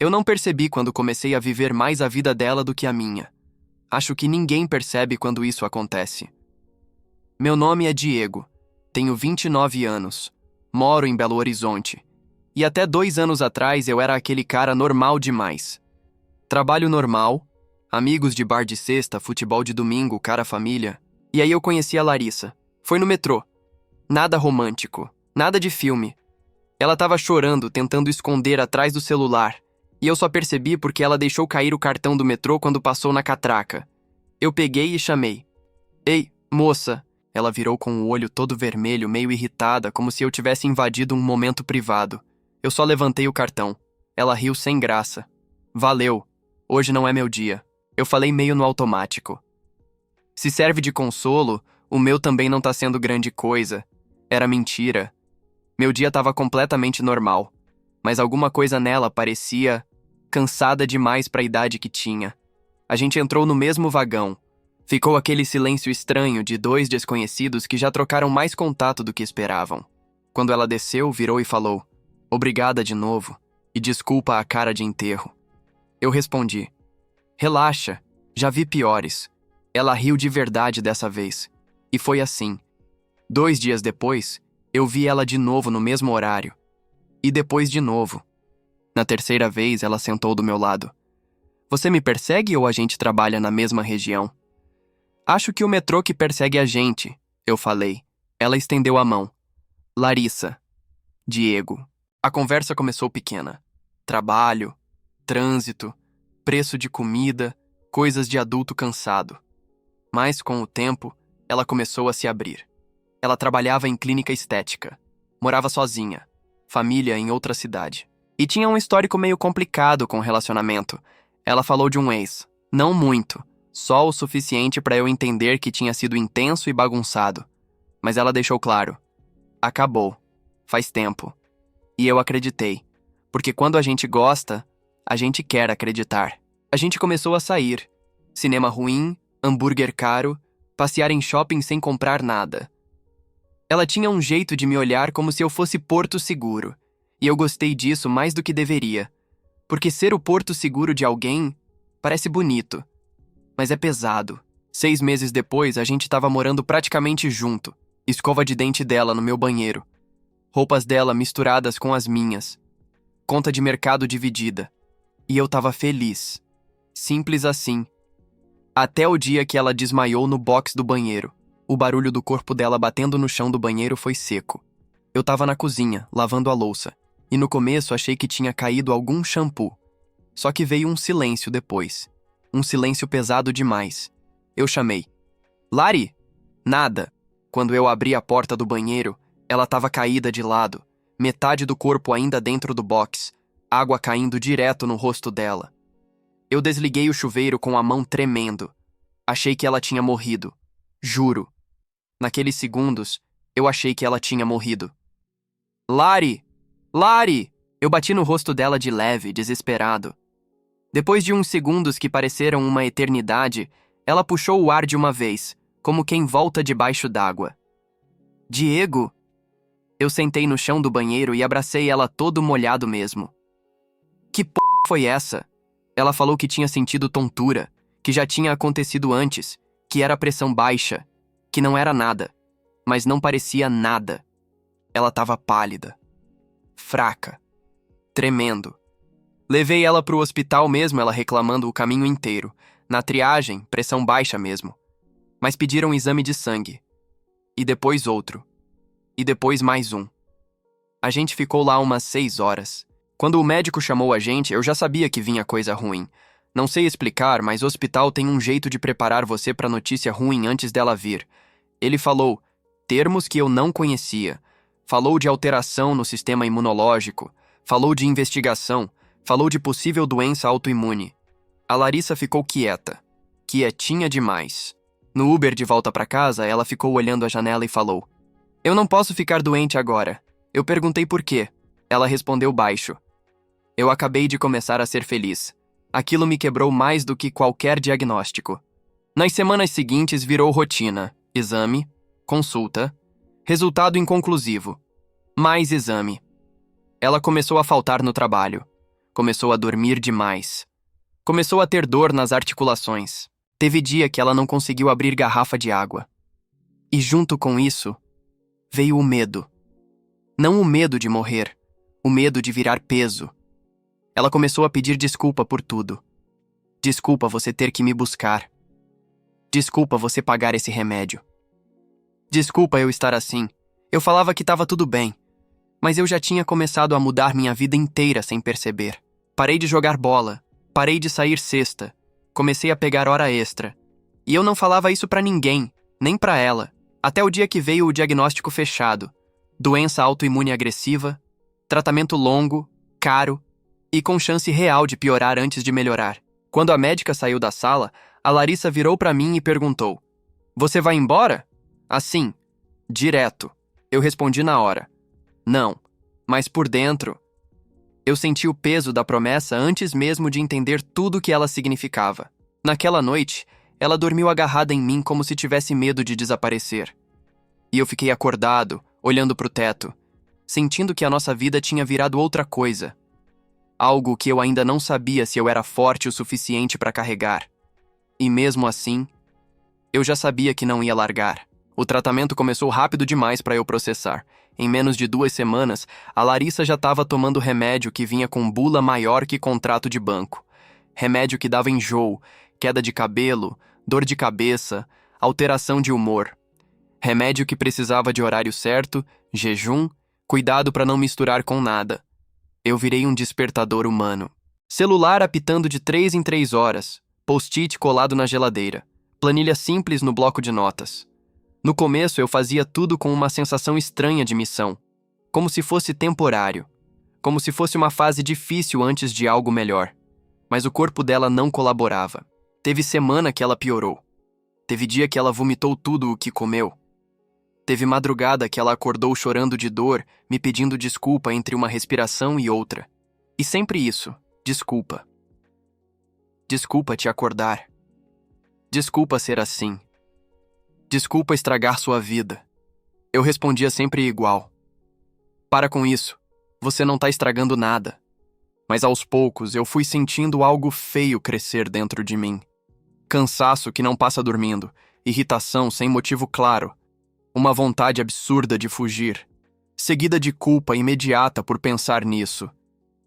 Eu não percebi quando comecei a viver mais a vida dela do que a minha. Acho que ninguém percebe quando isso acontece. Meu nome é Diego. Tenho 29 anos. Moro em Belo Horizonte. E até 2 anos atrás eu era aquele cara normal demais. Trabalho normal, amigos de bar de sexta, futebol de domingo, cara família. E aí eu conheci a Larissa. Foi no metrô. Nada romântico, nada de filme. Ela tava chorando, tentando esconder atrás do celular. E eu só percebi porque ela deixou cair o cartão do metrô quando passou na catraca. Eu peguei e chamei. Ei, moça. Ela virou com o olho todo vermelho, meio irritada, como se eu tivesse invadido um momento privado. Eu só levantei o cartão. Ela riu sem graça. Valeu. Hoje não é meu dia. Eu falei meio no automático. Se serve de consolo, o meu também não tá sendo grande coisa. Era mentira. Meu dia tava completamente normal. Mas alguma coisa nela parecia cansada demais pra idade que tinha. A gente entrou no mesmo vagão. Ficou aquele silêncio estranho de 2 desconhecidos que já trocaram mais contato do que esperavam. Quando ela desceu, virou e falou: "Obrigada de novo, e desculpa a cara de enterro." Eu respondi: "Relaxa, já vi piores." Ela riu de verdade dessa vez. E foi assim. 2 dias depois, eu vi ela de novo no mesmo horário. E depois de novo. Na terceira vez, ela sentou do meu lado. "Você me persegue ou a gente trabalha na mesma região?" "Acho que o metrô que persegue a gente", eu falei. Ela estendeu a mão. "Larissa." "Diego." A conversa começou pequena. Trabalho, trânsito, preço de comida, coisas de adulto cansado. Mas, com o tempo, ela começou a se abrir. Ela trabalhava em clínica estética. Morava sozinha. Família em outra cidade. E tinha um histórico meio complicado com o relacionamento. Ela falou de um ex. Não muito. Só o suficiente para eu entender que tinha sido intenso e bagunçado. Mas ela deixou claro. Acabou. Faz tempo. E eu acreditei. Porque quando a gente gosta, a gente quer acreditar. A gente começou a sair. Cinema ruim, hambúrguer caro, passear em shopping sem comprar nada. Ela tinha um jeito de me olhar como se eu fosse porto seguro. E eu gostei disso mais do que deveria. Porque ser o porto seguro de alguém parece bonito. Mas é pesado. 6 meses depois, a gente estava morando praticamente junto. Escova de dente dela no meu banheiro. Roupas dela misturadas com as minhas. Conta de mercado dividida. E eu tava feliz. Simples assim. Até o dia que ela desmaiou no box do banheiro. O barulho do corpo dela batendo no chão do banheiro foi seco. Eu tava na cozinha, lavando a louça. E no começo achei que tinha caído algum shampoo. Só que veio um silêncio depois. Um silêncio pesado demais. Eu chamei. "Lari?" Nada. Quando eu abri a porta do banheiro, ela estava caída de lado, metade do corpo ainda dentro do box, água caindo direto no rosto dela. Eu desliguei o chuveiro com a mão tremendo. Achei que ela tinha morrido. Juro. Naqueles segundos, eu achei que ela tinha morrido. "Lari! Lari!" Eu bati no rosto dela de leve, desesperado. Depois de uns segundos que pareceram uma eternidade, ela puxou o ar de uma vez, como quem volta debaixo d'água. "Diego?" Eu sentei no chão do banheiro e abracei ela todo molhado mesmo. "Que porra foi essa?" Ela falou que tinha sentido tontura, que já tinha acontecido antes, que era pressão baixa, que não era nada, mas não parecia nada. Ela estava pálida, fraca, tremendo. Levei ela pro hospital mesmo, ela reclamando o caminho inteiro. Na triagem, pressão baixa mesmo. Mas pediram um exame de sangue. E depois outro. E depois mais um. A gente ficou lá umas 6 horas. Quando o médico chamou a gente, eu já sabia que vinha coisa ruim. Não sei explicar, mas o hospital tem um jeito de preparar você pra notícia ruim antes dela vir. Ele falou termos que eu não conhecia. Falou de alteração no sistema imunológico. Falou de investigação. Falou de possível doença autoimune. A Larissa ficou quieta. Quietinha demais. No Uber de volta pra casa, ela ficou olhando a janela e falou: "Eu não posso ficar doente agora." Eu perguntei por quê. Ela respondeu baixo: "Eu acabei de começar a ser feliz." Aquilo me quebrou mais do que qualquer diagnóstico. Nas semanas seguintes virou rotina. Exame, consulta, resultado inconclusivo. Mais exame. Ela começou a faltar no trabalho. Começou a dormir demais. Começou a ter dor nas articulações. Teve dia que ela não conseguiu abrir garrafa de água. E junto com isso, veio o medo. Não o medo de morrer, o medo de virar peso. Ela começou a pedir desculpa por tudo. Desculpa você ter que me buscar. Desculpa você pagar esse remédio. Desculpa eu estar assim. Eu falava que estava tudo bem. Mas eu já tinha começado a mudar minha vida inteira sem perceber. Parei de jogar bola. Parei de sair sexta. Comecei a pegar hora extra. E eu não falava isso pra ninguém, nem pra ela. Até o dia que veio o diagnóstico fechado. Doença autoimune agressiva, tratamento longo, caro e com chance real de piorar antes de melhorar. Quando a médica saiu da sala, a Larissa virou pra mim e perguntou: "Você vai embora?" Assim, direto. Eu respondi na hora: "Não." Mas por dentro, eu senti o peso da promessa antes mesmo de entender tudo o que ela significava. Naquela noite, ela dormiu agarrada em mim como se tivesse medo de desaparecer. E eu fiquei acordado, olhando pro teto, sentindo que a nossa vida tinha virado outra coisa. Algo que eu ainda não sabia se eu era forte o suficiente para carregar. E mesmo assim, eu já sabia que não ia largar. O tratamento começou rápido demais para eu processar. Em menos de 2 semanas, a Larissa já estava tomando remédio que vinha com bula maior que contrato de banco. Remédio que dava enjoo, queda de cabelo, dor de cabeça, alteração de humor. Remédio que precisava de horário certo, jejum, cuidado para não misturar com nada. Eu virei um despertador humano. Celular apitando de 3 em 3 horas, post-it colado na geladeira, planilha simples no bloco de notas. No começo eu fazia tudo com uma sensação estranha de missão, como se fosse temporário, como se fosse uma fase difícil antes de algo melhor. Mas o corpo dela não colaborava. Teve semana que ela piorou. Teve dia que ela vomitou tudo o que comeu. Teve madrugada que ela acordou chorando de dor, me pedindo desculpa entre uma respiração e outra. E sempre isso, desculpa. Desculpa te acordar. Desculpa ser assim. Desculpa estragar sua vida. Eu respondia sempre igual: "Para com isso. Você não tá estragando nada." Mas aos poucos eu fui sentindo algo feio crescer dentro de mim. Cansaço que não passa dormindo, irritação sem motivo claro, uma vontade absurda de fugir, seguida de culpa imediata por pensar nisso.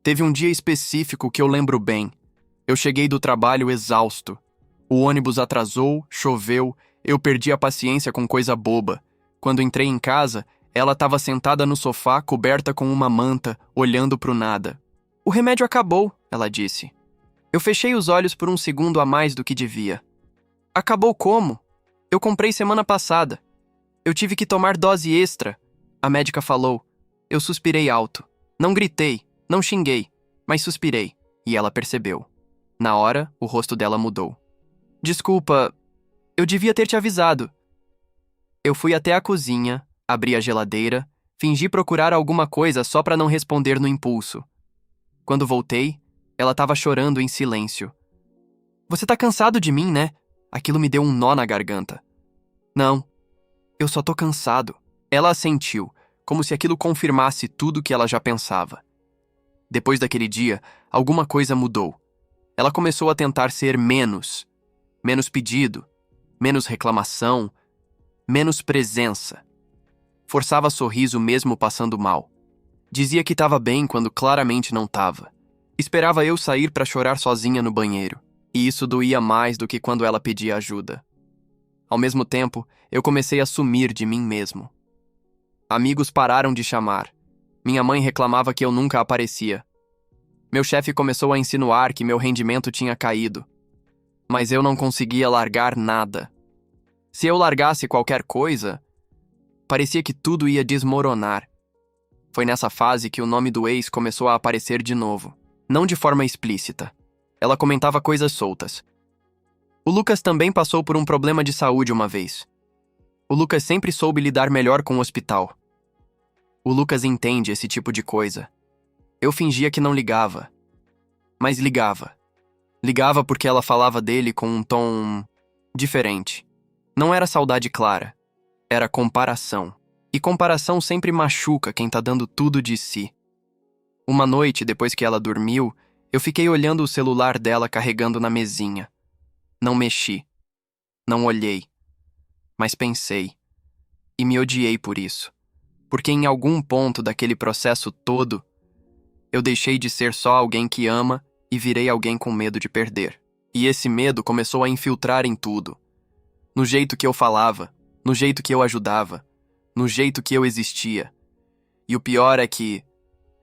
Teve um dia específico que eu lembro bem. Eu cheguei do trabalho exausto. O ônibus atrasou, choveu, eu perdi a paciência com coisa boba. Quando entrei em casa, ela estava sentada no sofá, coberta com uma manta, olhando pro nada. "O remédio acabou", ela disse. Eu fechei os olhos por um segundo a mais do que devia. "Acabou como? Eu comprei semana passada. Eu tive que tomar dose extra", a médica falou. Eu suspirei alto. Não gritei, não xinguei, mas suspirei, e ela percebeu. Na hora, o rosto dela mudou. "Desculpa, eu devia ter te avisado." Eu fui até a cozinha, abri a geladeira, fingi procurar alguma coisa só para não responder no impulso. Quando voltei, ela estava chorando em silêncio. "Você tá cansado de mim, né?" Aquilo me deu um nó na garganta. "Não, eu só tô cansado." Ela assentiu, como se aquilo confirmasse tudo que ela já pensava. Depois daquele dia, alguma coisa mudou. Ela começou a tentar ser menos pedido, menos reclamação, menos presença. Forçava sorriso mesmo passando mal. Dizia que estava bem quando claramente não estava. Esperava eu sair para chorar sozinha no banheiro, e isso doía mais do que quando ela pedia ajuda. Ao mesmo tempo, eu comecei a sumir de mim mesmo. Amigos pararam de chamar. Minha mãe reclamava que eu nunca aparecia. Meu chefe começou a insinuar que meu rendimento tinha caído. Mas eu não conseguia largar nada. Se eu largasse qualquer coisa, parecia que tudo ia desmoronar. Foi nessa fase que o nome do ex começou a aparecer de novo. Não de forma explícita. Ela comentava coisas soltas. O Lucas também passou por um problema de saúde uma vez. O Lucas sempre soube lidar melhor com o hospital. O Lucas entende esse tipo de coisa. Eu fingia que não ligava. Mas ligava. Ligava porque ela falava dele com um tom diferente. Não era saudade clara. Era comparação. E comparação sempre machuca quem tá dando tudo de si. Uma noite, depois que ela dormiu, Eu fiquei olhando o celular dela carregando na mesinha. Não mexi. Não olhei. Mas pensei. E me odiei por isso. Porque em algum ponto daquele processo todo, eu deixei de ser só alguém que ama e virei alguém com medo de perder. E esse medo começou a infiltrar em tudo. No jeito que eu falava, no jeito que eu ajudava, no jeito que eu existia. E o pior é que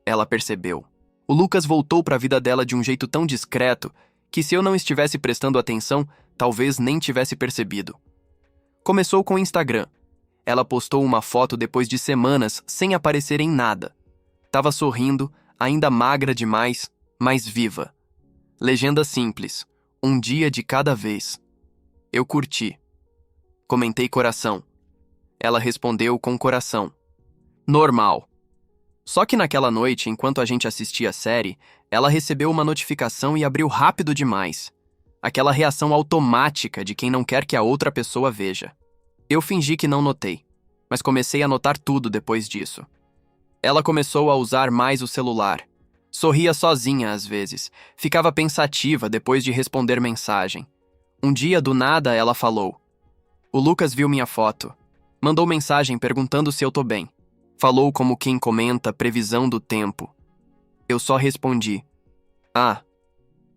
ela percebeu. O Lucas voltou para a vida dela de um jeito tão discreto que se eu não estivesse prestando atenção, talvez nem tivesse percebido. Começou com o Instagram. Ela postou uma foto depois de semanas sem aparecer em nada. Tava sorrindo, ainda magra demais, mas viva. Legenda simples. Um dia de cada vez. Eu curti. Comentei coração. Ela respondeu com coração. Normal. Só que naquela noite, enquanto a gente assistia a série, ela recebeu uma notificação e abriu rápido demais. Aquela reação automática de quem não quer que a outra pessoa veja. Eu fingi que não notei, mas comecei a notar tudo depois disso. Ela começou a usar mais o celular. Sorria sozinha às vezes. Ficava pensativa depois de responder mensagem. Um dia, do nada, ela falou. O Lucas viu minha foto. Mandou mensagem perguntando se eu tô bem. Falou como quem comenta previsão do tempo. Eu só respondi. Ah.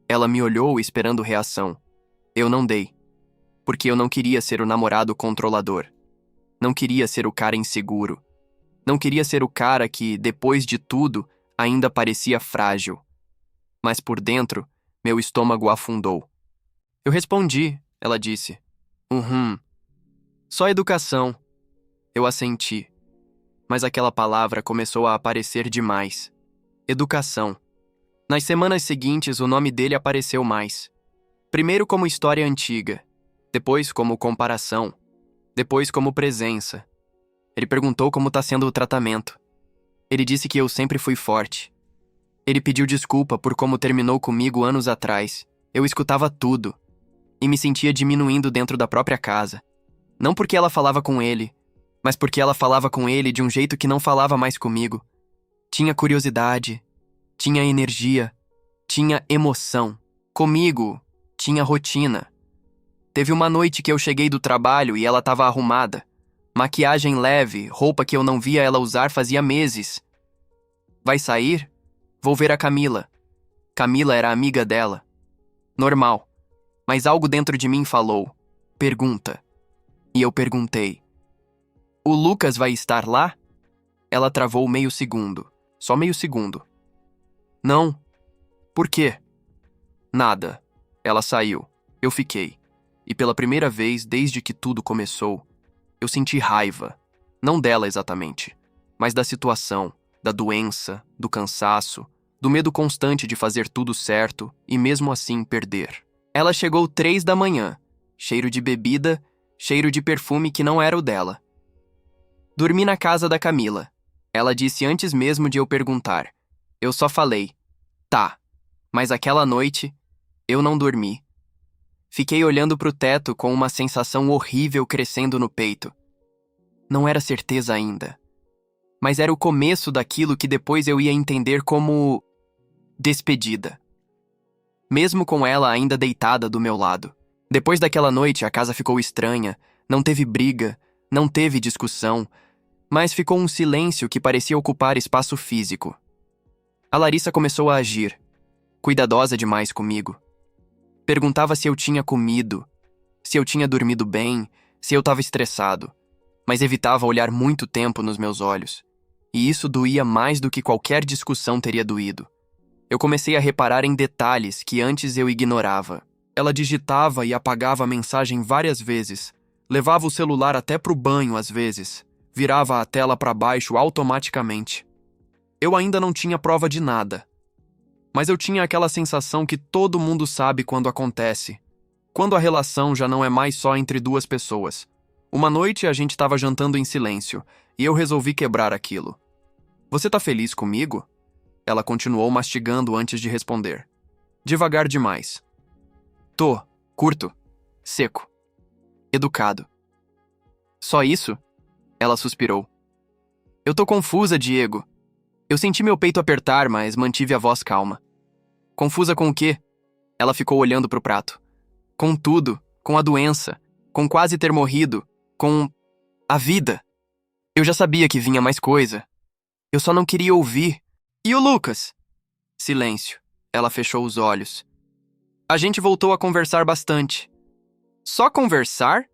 Ela me olhou esperando reação. Eu não dei. Porque eu não queria ser o namorado controlador. Não queria ser o cara inseguro. Não queria ser o cara que, depois de tudo, ainda parecia frágil. Mas por dentro, meu estômago afundou. Eu respondi, ela disse. Só educação. Eu assenti. Mas aquela palavra começou a aparecer demais. Educação. Nas semanas seguintes, o nome dele apareceu mais. Primeiro como história antiga, depois como comparação, depois como presença. Ele perguntou como tá sendo o tratamento. Ele disse que eu sempre fui forte. Ele pediu desculpa por como terminou comigo anos atrás. Eu escutava tudo. E me sentia diminuindo dentro da própria casa. Não porque ela falava com ele, mas porque ela falava com ele de um jeito que não falava mais comigo. Tinha curiosidade, tinha energia, tinha emoção. Comigo, tinha rotina. Teve uma noite que eu cheguei do trabalho e ela estava arrumada. Maquiagem leve, roupa que eu não via ela usar fazia meses. Vai sair? Vou ver a Camila. Camila era amiga dela. Normal. Mas algo dentro de mim falou. Pergunta. E eu perguntei. O Lucas vai estar lá? Ela travou meio segundo. Só meio segundo. Não. Por quê? Nada. Ela saiu. Eu fiquei. E pela primeira vez desde que tudo começou, eu senti raiva. Não dela exatamente, mas da situação, da doença, do cansaço, do medo constante de fazer tudo certo e mesmo assim perder. Ela chegou 3 da manhã. Cheiro de bebida, cheiro de perfume que não era o dela. Dormi na casa da Camila. Ela disse antes mesmo de eu perguntar. Eu só falei, tá. Mas aquela noite, eu não dormi. Fiquei olhando pro teto com uma sensação horrível crescendo no peito. Não era certeza ainda. Mas era o começo daquilo que depois eu ia entender como despedida. Mesmo com ela ainda deitada do meu lado. Depois daquela noite, a casa ficou estranha. Não teve briga, não teve discussão, mas ficou um silêncio que parecia ocupar espaço físico. A Larissa começou a agir, cuidadosa demais comigo. Perguntava se eu tinha comido, se eu tinha dormido bem, se eu estava estressado, mas evitava olhar muito tempo nos meus olhos. E isso doía mais do que qualquer discussão teria doído. Eu comecei a reparar em detalhes que antes eu ignorava. Ela digitava e apagava a mensagem várias vezes, levava o celular até pro banho às vezes, virava a tela para baixo automaticamente. Eu ainda não tinha prova de nada, mas eu tinha aquela sensação que todo mundo sabe quando acontece, quando a relação já não é mais só entre duas pessoas. Uma noite a gente estava jantando em silêncio, e eu resolvi quebrar aquilo. Você tá feliz comigo? Ela continuou mastigando antes de responder. Devagar demais. Tô, curto, seco, educado. Só isso? Ela suspirou. Eu tô confusa, Diego. Eu senti meu peito apertar, mas mantive a voz calma. Confusa com o quê? Ela ficou olhando para o prato. Com tudo, com a doença, com quase ter morrido, com a vida. Eu já sabia que vinha mais coisa. Eu só não queria ouvir. E o Lucas? Silêncio. Ela fechou os olhos. A gente voltou a conversar bastante. Só conversar?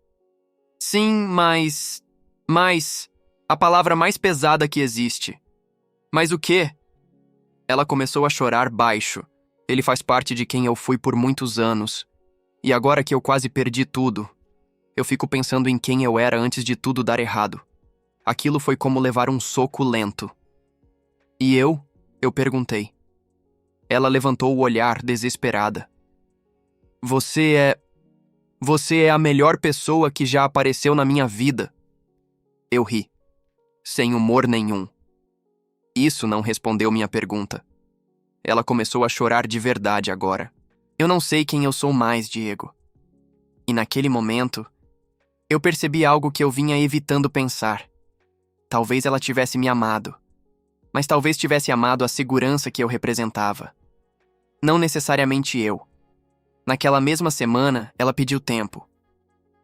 Sim, mas... a palavra mais pesada que existe. Mas o quê? Ela começou a chorar baixo. Ele faz parte de quem eu fui por muitos anos. E agora que eu quase perdi tudo, eu fico pensando em quem eu era antes de tudo dar errado. Aquilo foi como levar um soco lento. E eu? Eu perguntei. Ela levantou o olhar, desesperada. Você é a melhor pessoa que já apareceu na minha vida. Eu ri, sem humor nenhum. Isso não respondeu minha pergunta. Ela começou a chorar de verdade agora. Eu não sei quem eu sou mais, Diego. E naquele momento, eu percebi algo que eu vinha evitando pensar. Talvez ela tivesse me amado, mas talvez tivesse amado a segurança que eu representava. Não necessariamente eu. Naquela mesma semana, ela pediu tempo.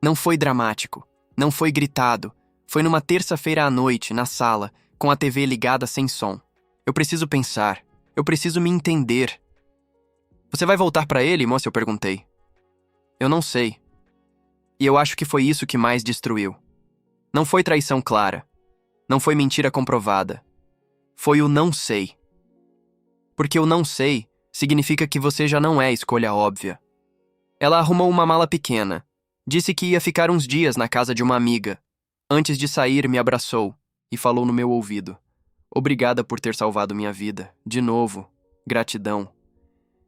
Não foi dramático, não foi gritado. Foi numa terça-feira à noite, na sala, com a TV ligada sem som. Eu preciso pensar. Eu preciso me entender. Você vai voltar pra ele, moça? Eu perguntei. Eu não sei. E eu acho que foi isso que mais destruiu. Não foi traição clara. Não foi mentira comprovada. Foi o não sei. Porque o não sei significa que você já não é escolha óbvia. Ela arrumou uma mala pequena. Disse que ia ficar uns dias na casa de uma amiga. Antes de sair, me abraçou e falou no meu ouvido. Obrigada por ter salvado minha vida. De novo. Gratidão.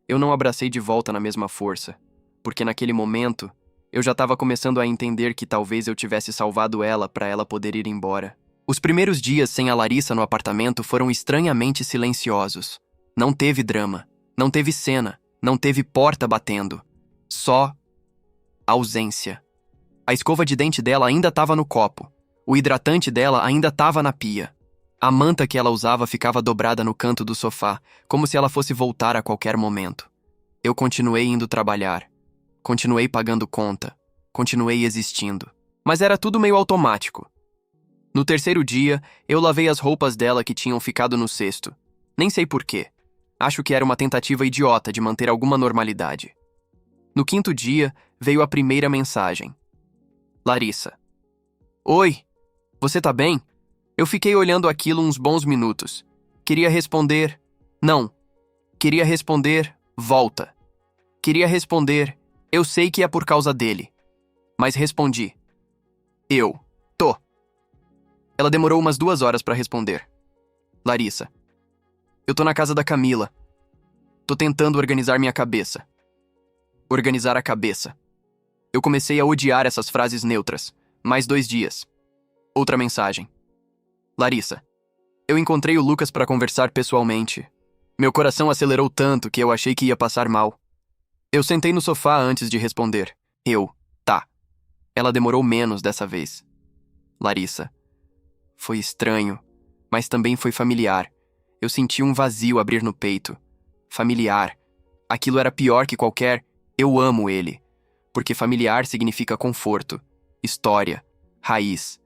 Eu não abracei de volta na mesma força, porque naquele momento, eu já estava começando a entender que talvez eu tivesse salvado ela para ela poder ir embora. Os primeiros dias sem a Larissa no apartamento foram estranhamente silenciosos. Não teve drama, não teve cena, não teve porta batendo. Só ausência. A escova de dente dela ainda estava no copo. O hidratante dela ainda estava na pia. A manta que ela usava ficava dobrada no canto do sofá, como se ela fosse voltar a qualquer momento. Eu continuei indo trabalhar. Continuei pagando conta. Continuei existindo. Mas era tudo meio automático. No terceiro dia, eu lavei as roupas dela que tinham ficado no cesto. Nem sei porquê. Acho que era uma tentativa idiota de manter alguma normalidade. No quinto dia, veio a primeira mensagem. Larissa. Oi, você tá bem? Eu fiquei olhando aquilo uns bons minutos. Queria responder, não. Queria responder, volta. Queria responder, eu sei que é por causa dele. Mas respondi, tô. Ela demorou umas 2 horas pra responder. Larissa. Eu tô na casa da Camila. Tô tentando organizar minha cabeça. Organizar a cabeça. Eu comecei a odiar essas frases neutras. Mais 2 dias. Outra mensagem. Larissa. Eu encontrei o Lucas pra conversar pessoalmente. Meu coração acelerou tanto que eu achei que ia passar mal. Eu sentei no sofá antes de responder. Tá. Ela demorou menos dessa vez. Larissa. Foi estranho, mas também foi familiar. Eu senti um vazio abrir no peito. Familiar. Aquilo era pior que qualquer eu amo ele. Porque familiar significa conforto, história, raiz.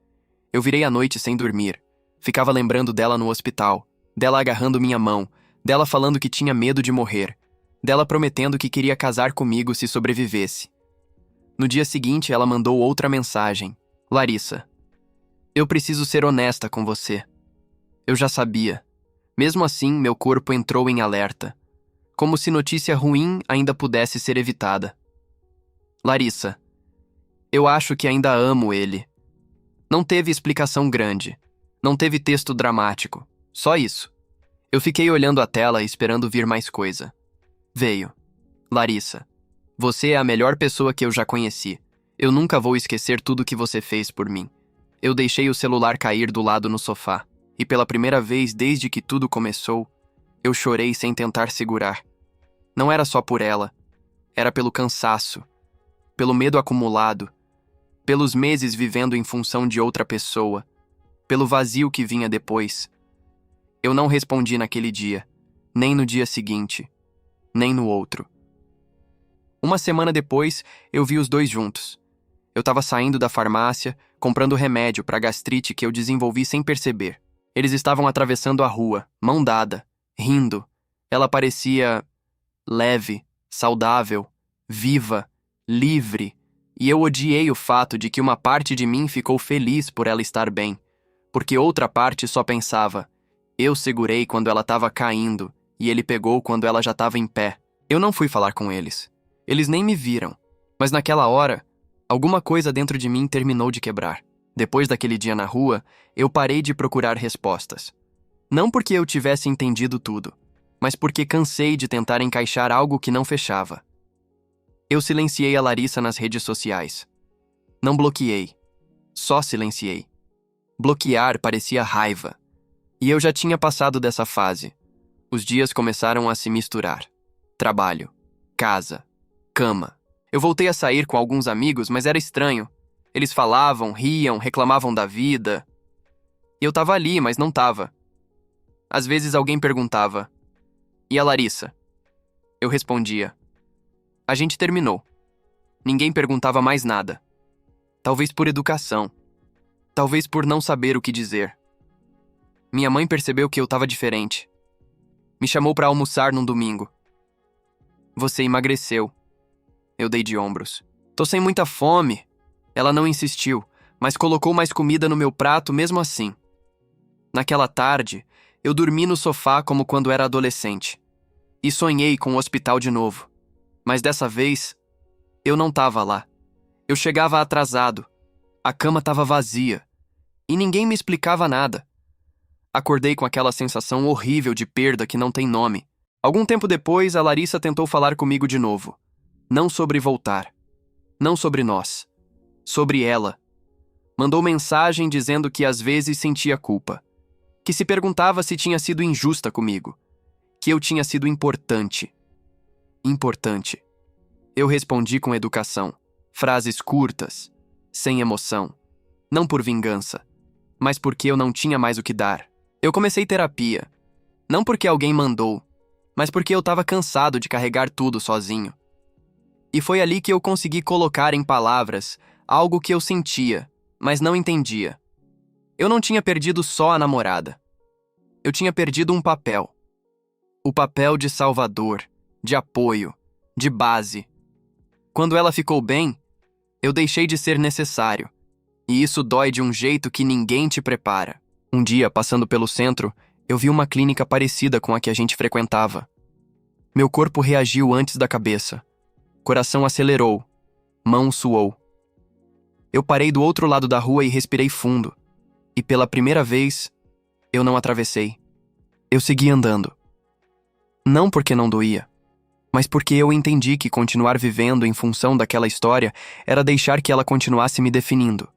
Eu virei a noite sem dormir. Ficava lembrando dela no hospital, dela agarrando minha mão, dela falando que tinha medo de morrer, dela prometendo que queria casar comigo se sobrevivesse. No dia seguinte, ela mandou outra mensagem. Larissa. Eu preciso ser honesta com você. Eu já sabia. Mesmo assim, meu corpo entrou em alerta. Como se notícia ruim ainda pudesse ser evitada. Larissa. Eu acho que ainda amo ele. Não teve explicação grande. Não teve texto dramático. Só isso. Eu fiquei olhando a tela e esperando vir mais coisa. Veio. Larissa. Você é a melhor pessoa que eu já conheci. Eu nunca vou esquecer tudo que você fez por mim. Eu deixei o celular cair do lado no sofá. E pela primeira vez desde que tudo começou, eu chorei sem tentar segurar. Não era só por ela. Era pelo cansaço. Pelo medo acumulado. Pelos meses vivendo em função de outra pessoa. Pelo vazio que vinha depois. Eu não respondi naquele dia. Nem no dia seguinte. nem no outro. Uma semana depois, eu vi os dois juntos. Eu estava saindo da farmácia, comprando remédio para gastrite que eu desenvolvi sem perceber. Eles estavam atravessando a rua, mão dada, rindo. Ela parecia leve, saudável, viva, livre, e eu odiei o fato de que uma parte de mim ficou feliz por ela estar bem, porque outra parte só pensava: eu segurei quando ela estava caindo e ele pegou quando ela já estava em pé. Eu não fui falar com eles. Eles nem me viram, mas naquela hora, alguma coisa dentro de mim terminou de quebrar. Depois daquele dia na rua, eu parei de procurar respostas. Não porque eu tivesse entendido tudo, mas porque cansei de tentar encaixar algo que não fechava. Eu silenciei a Larissa nas redes sociais. Não bloqueei, só silenciei. Bloquear parecia raiva. E eu já tinha passado dessa fase. Os dias começaram a se misturar. Trabalho, casa, cama. Eu voltei a sair com alguns amigos, mas era estranho. Eles falavam, riam, reclamavam da vida. Eu tava ali, mas não tava. Às vezes alguém perguntava: e a Larissa? Eu respondia: a gente terminou. Ninguém perguntava mais nada. Talvez por educação. Talvez por não saber o que dizer. Minha mãe percebeu que eu tava diferente. Me chamou pra almoçar num domingo. Você emagreceu. Eu dei de ombros. Tô sem muita fome. Ela não insistiu, mas colocou mais comida no meu prato mesmo assim. Naquela tarde, eu dormi no sofá como quando era adolescente. E sonhei com o hospital de novo. Mas dessa vez, eu não tava lá. Eu chegava atrasado. A cama tava vazia. E ninguém me explicava nada. Acordei com aquela sensação horrível de perda que não tem nome. Algum tempo depois, a Larissa tentou falar comigo de novo. Não sobre voltar. Não sobre nós. Sobre ela. Mandou mensagem dizendo que às vezes sentia culpa. Que se perguntava se tinha sido injusta comigo. Que eu tinha sido importante. Importante. Eu respondi com educação. Frases curtas. Sem emoção. Não por vingança. Mas porque eu não tinha mais o que dar. Eu comecei terapia. Não porque alguém mandou, mas porque eu estava cansado de carregar tudo sozinho. E foi ali que eu consegui colocar em palavras algo que eu sentia, mas não entendia. Eu não tinha perdido só a namorada. Eu tinha perdido um papel. O papel de salvador, de apoio, de base. Quando ela ficou bem, eu deixei de ser necessário. E isso dói de um jeito que ninguém te prepara. Um dia, passando pelo centro, eu vi uma clínica parecida com a que a gente frequentava. Meu corpo reagiu antes da cabeça. Coração acelerou. Mão suou. Eu parei do outro lado da rua e respirei fundo. E pela primeira vez, eu não atravessei. Eu segui andando. Não porque não doía, mas porque eu entendi que continuar vivendo em função daquela história era deixar que ela continuasse me definindo,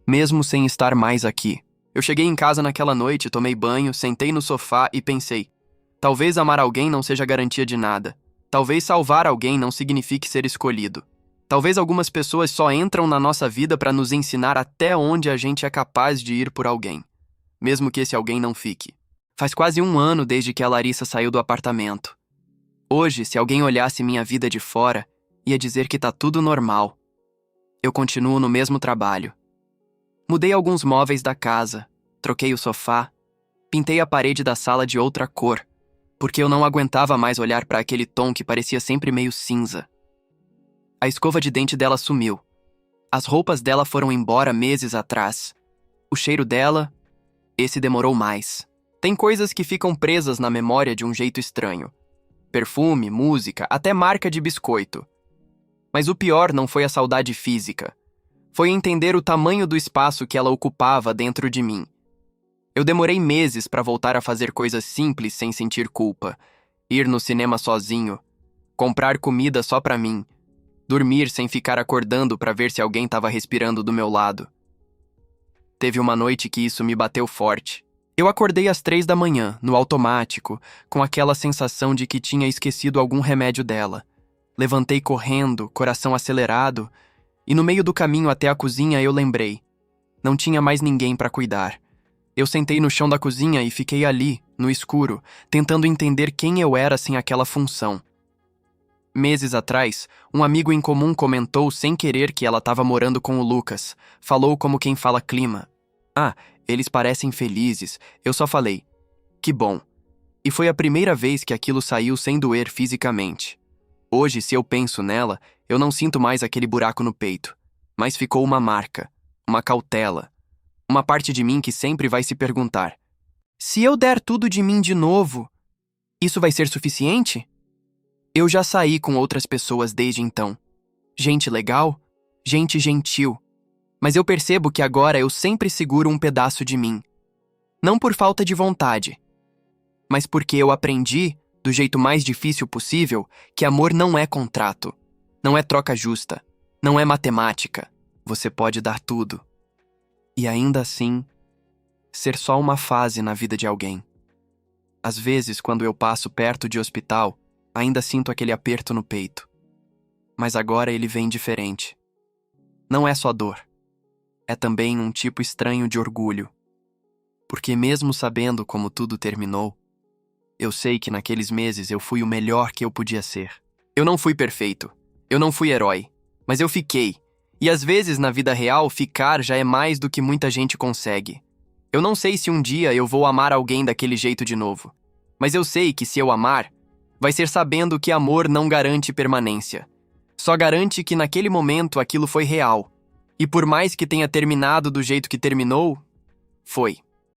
mesmo sem estar mais aqui. Eu cheguei em casa naquela noite, tomei banho, sentei no sofá e pensei: talvez amar alguém não seja garantia de nada. Talvez salvar alguém não signifique ser escolhido. Talvez algumas pessoas só entram na nossa vida para nos ensinar até onde a gente é capaz de ir por alguém, mesmo que esse alguém não fique. Faz quase 1 ano desde que a Larissa saiu do apartamento. Hoje, se alguém olhasse minha vida de fora, ia dizer que tá tudo normal. Eu continuo no mesmo trabalho. Mudei alguns móveis da casa, troquei o sofá, pintei a parede da sala de outra cor, porque eu não aguentava mais olhar para aquele tom que parecia sempre meio cinza. A escova de dente dela sumiu. As roupas dela foram embora meses atrás. O cheiro dela, esse demorou mais. Tem coisas que ficam presas na memória de um jeito estranho. Perfume, música, até marca de biscoito. Mas o pior não foi a saudade física. Foi entender o tamanho do espaço que ela ocupava dentro de mim. Eu demorei meses para voltar a fazer coisas simples sem sentir culpa. Ir no cinema sozinho. Comprar comida só para mim. Dormir sem ficar acordando para ver se alguém estava respirando do meu lado. Teve uma noite que isso me bateu forte. Eu acordei às 3 da manhã, no automático, com aquela sensação de que tinha esquecido algum remédio dela. Levantei correndo, coração acelerado, e no meio do caminho até a cozinha eu lembrei. Não tinha mais ninguém para cuidar. Eu sentei no chão da cozinha e fiquei ali, no escuro, tentando entender quem eu era sem aquela função. Meses atrás, um amigo em comum comentou sem querer que ela estava morando com o Lucas. Falou como quem fala clima. Ah, eles parecem felizes. Eu só falei, que bom. E foi a primeira vez que aquilo saiu sem doer fisicamente. Hoje, se eu penso nela, eu não sinto mais aquele buraco no peito. Mas ficou uma marca, uma cautela. Uma parte de mim que sempre vai se perguntar: se eu der tudo de mim de novo, isso vai ser suficiente? Eu já saí com outras pessoas desde então. Gente legal, gente gentil. Mas eu percebo que agora eu sempre seguro um pedaço de mim. Não por falta de vontade, mas porque eu aprendi, do jeito mais difícil possível, que amor não é contrato, não é troca justa, não é matemática. Você pode dar tudo. E ainda assim, ser só uma fase na vida de alguém. Às vezes, quando eu passo perto de hospital, ainda sinto aquele aperto no peito. Mas agora ele vem diferente. Não é só dor. É também um tipo estranho de orgulho. Porque mesmo sabendo como tudo terminou, eu sei que naqueles meses eu fui o melhor que eu podia ser. Eu não fui perfeito. Eu não fui herói. Mas eu fiquei. E às vezes, na vida real, ficar já é mais do que muita gente consegue. Eu não sei se um dia eu vou amar alguém daquele jeito de novo. Mas eu sei que se eu amar, vai ser sabendo que amor não garante permanência. Só garante que naquele momento aquilo foi real. E por mais que tenha terminado do jeito que terminou, foi.